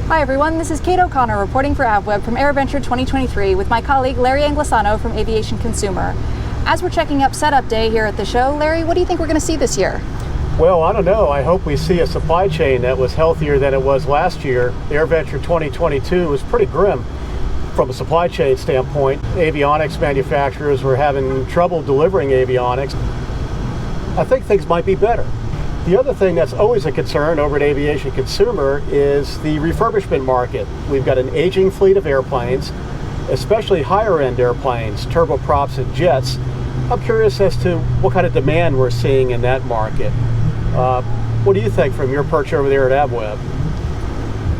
Hi everyone, this is Kate O'Connor reporting for AVweb from AirVenture 2023 with my colleague Larry Anglisano from Aviation Consumer. As we're checking up setup day here at the show, Larry, what do you think we're going to see this year? Well, I don't know. I hope we see a supply chain that was healthier than it was last year. AirVenture 2022 was pretty grim from a supply chain standpoint. Avionics manufacturers were having trouble delivering avionics. I think things might be better. The other thing that's always a concern over at Aviation Consumer is the refurbishment market. We've got an aging fleet of airplanes, especially higher end airplanes, turboprops and jets. I'm curious as to what kind of demand we're seeing in that market. What do you think from your perch over there at AVweb?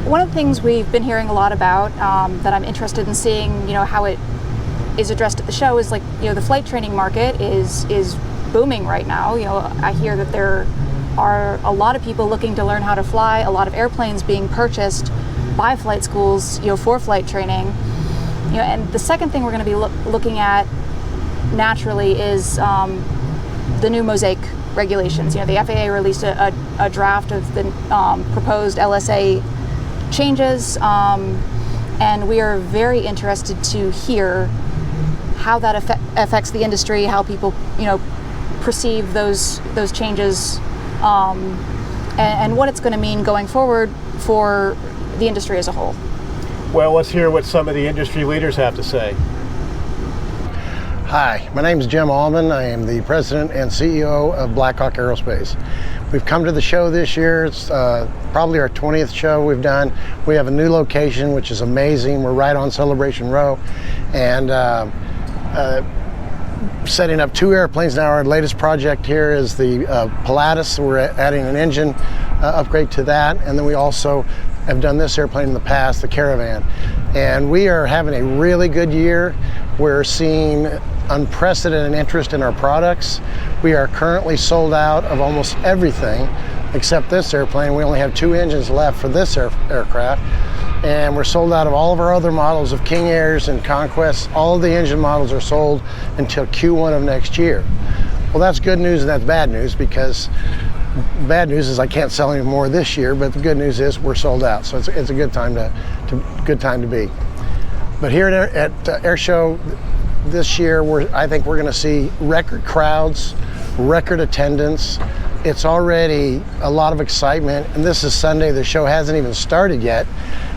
One of the things we've been hearing a lot about that I'm interested in seeing, how it is addressed at the show is the flight training market is booming right now. I hear that there are a lot of people looking to learn how to fly, a lot of airplanes being purchased by flight schools, for flight training. And the second thing we're going to be looking at naturally is the new Mosaic regulations. The FAA released a draft of the proposed LSA changes, and we are very interested to hear how that affects the industry, how people, perceive those changes, and what it's going to mean going forward for the industry as a whole. Well, let's hear what some of the industry leaders have to say. Hi, my name is Jim Almond. I am the president and CEO of Blackhawk Aerospace. We've come to the show this year. It's probably our 20th show we've done. We have a new location, which is amazing. We're right on Celebration Row, and setting up 2 airplanes now. Our latest project here is the Pilatus. We're adding an engine upgrade to that, and then we also have done this airplane in the past, the Caravan. And we are having a really good year. We're seeing unprecedented interest in our products. We are currently sold out of almost everything except this airplane. We only have 2 engines left for this aircraft. And we're sold out of all of our other models of King Airs and Conquests. All of the engine models are sold until Q1 of next year. Well, that's good news and that's bad news, because bad news is I can't sell any more this year, but the good news is we're sold out. So it's a good time to be. But here at Airshow this year, I think we're going to see record crowds, record attendance. It's already a lot of excitement, and this is Sunday. The show hasn't even started yet,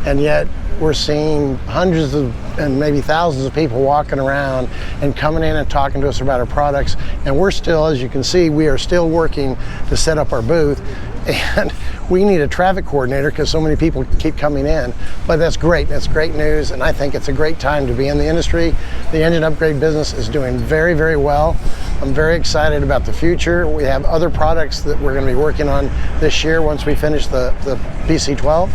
and yet we're seeing hundreds of and maybe thousands of people walking around and coming in and talking to us about our products. And we're still, as you can see, we are still working to set up our booth, and we need a traffic coordinator because so many people keep coming in. But that's great. That's great news, and I think it's a great time to be in the industry. The engine upgrade business is doing very, very well. I'm very excited about the future. We have other products that we're going to be working on this year once we finish the PC-12,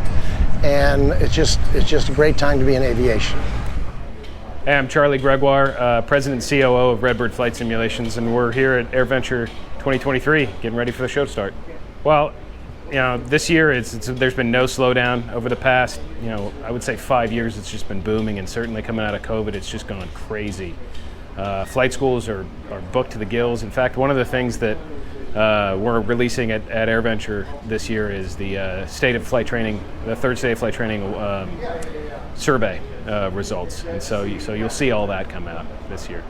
and it's just a great time to be in aviation. Hey, I'm Charlie Gregoire, President and COO of Redbird Flight Simulations, and we're here at AirVenture 2023, getting ready for the show to start. Well, this year there's been no slowdown over the past, I would say 5 years. It's just been booming, and certainly coming out of COVID, it's just gone crazy. Flight schools are booked to the gills. In fact, one of the things that we're releasing at AirVenture this year is the State of Flight Training, the third State of Flight Training survey results, and so you'll see all that come out this year.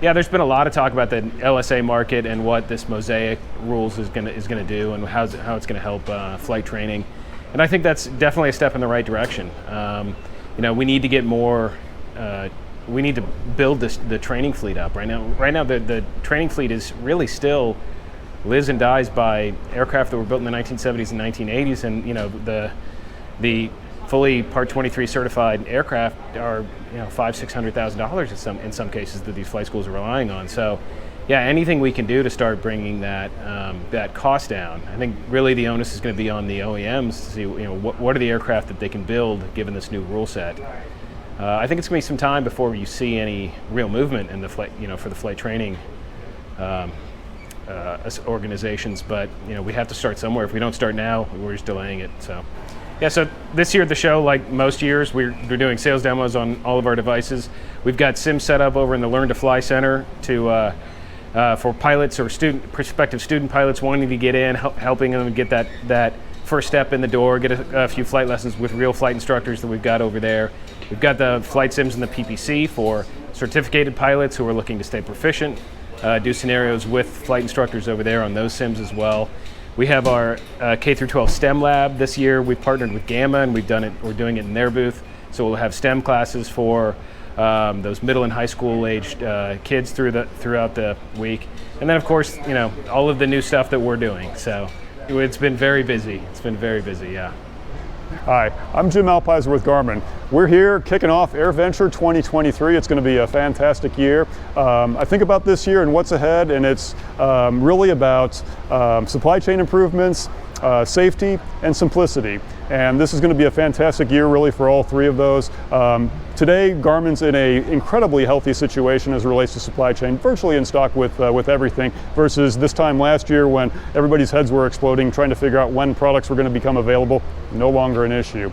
Yeah, there's been a lot of talk about the LSA market and what this Mosaic rules is going to do, and how it's going to help flight training, and I think that's definitely a step in the right direction. We need to get more. We need to build the training fleet up. Right now, the training fleet is really still lives and dies by aircraft that were built in the 1970s and 1980s, and the fully Part 23 certified aircraft are $500,000-$600,000 in some cases that these flight schools are relying on. So, yeah, anything we can do to start bringing that cost down. I think really the onus is going to be on the OEMs to see what are the aircraft that they can build given this new rule set. I think it's going to be some time before you see any real movement in the flight, for the flight training organizations. But we have to start somewhere. If we don't start now, we're just delaying it. So, yeah. So this year at the show, like most years, we're doing sales demos on all of our devices. We've got sims set up over in the Learn to Fly Center for pilots or prospective student pilots wanting to get in, helping them get that first step in the door, get a few flight lessons with real flight instructors that we've got over there. We've got the flight sims and the PPC for certificated pilots who are looking to stay proficient, do scenarios with flight instructors over there on those sims as well. We have our K through 12 STEM lab this year. We've partnered with Gamma, and we're doing it in their booth. So we'll have STEM classes for those middle and high school aged kids throughout the week. And then of course, all of the new stuff that we're doing. So it's been very busy. It's been very busy, yeah. Hi, I'm Jim Alpizer with Garmin. We're here kicking off AirVenture 2023. It's going to be a fantastic year. I think about this year and what's ahead, and it's really about supply chain improvements, safety, and simplicity. And this is going to be a fantastic year really for all three of those. Today, Garmin's in an incredibly healthy situation as it relates to supply chain, virtually in stock with everything, versus this time last year when everybody's heads were exploding trying to figure out when products were going to become available. No longer an issue.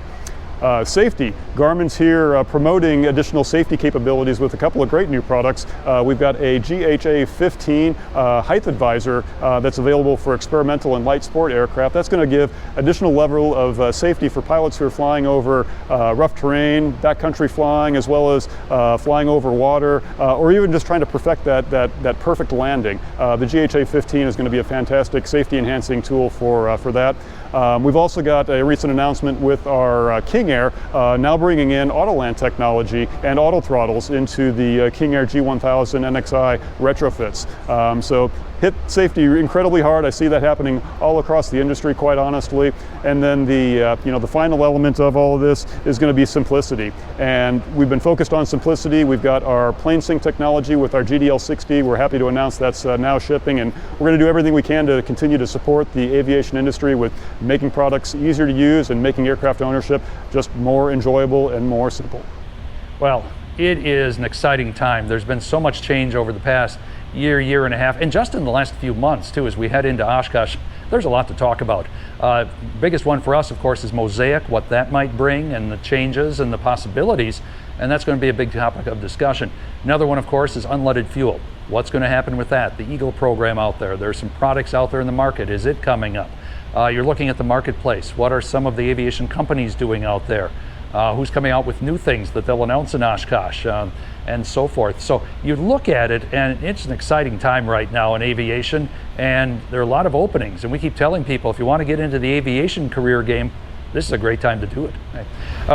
Safety. Garmin's here promoting additional safety capabilities with a couple of great new products. We've got a GHA 15 height advisor that's available for experimental and light sport aircraft. That's going to give additional level of safety for pilots who are flying over rough terrain, backcountry flying, as well as flying over water, or even just trying to perfect that perfect landing. The GHA 15 is going to be a fantastic safety enhancing tool for that. We've also got a recent announcement with our King Air, now bringing in Autoland technology and auto throttles into the King Air G1000 NXI retrofits. So hit safety incredibly hard. I see that happening all across the industry, quite honestly. And then the final element of all of this is going to be simplicity. And we've been focused on simplicity. We've got our plane sync technology with our GDL60. We're happy to announce that's now shipping, and we're going to do everything we can to continue to support the aviation industry with making products easier to use and making aircraft ownership just more enjoyable and more simple. Well, it is an exciting time. There's been so much change over the past year and a half, and just in the last few months too, as we head into Oshkosh. There's a lot to talk about. Biggest one for us, of course, is Mosaic, what that might bring and the changes and the possibilities, and that's going to be a big topic of discussion. Another one, of course, is unleaded fuel. What's going to happen with that? The Eagle program out there. There's some products out there in the market. Is it coming up? You're looking at the marketplace. What are some of the aviation companies doing out there? Who's coming out with new things that they'll announce in Oshkosh, and so forth. So you look at it, and it's an exciting time right now in aviation, and there are a lot of openings. And we keep telling people, if you want to get into the aviation career game, this is a great time to do it.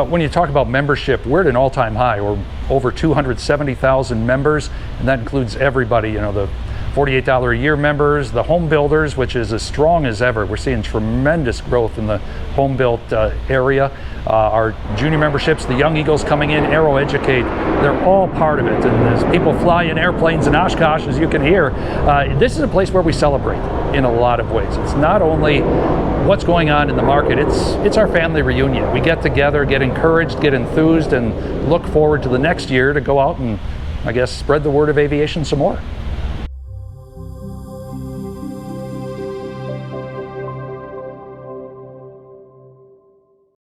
When you talk about membership, we're at an all-time high. We're over 270,000 members, and that includes everybody, the $48 a year members, the home builders, which is as strong as ever. We're seeing tremendous growth in the home built area. Our junior memberships, the Young Eagles coming in, Aero Educate, they're all part of it. And as people fly in airplanes in Oshkosh, as you can hear, this is a place where we celebrate in a lot of ways. It's not only what's going on in the market, it's our family reunion. We get together, get encouraged, get enthused, and look forward to the next year to go out and, I guess, spread the word of aviation some more.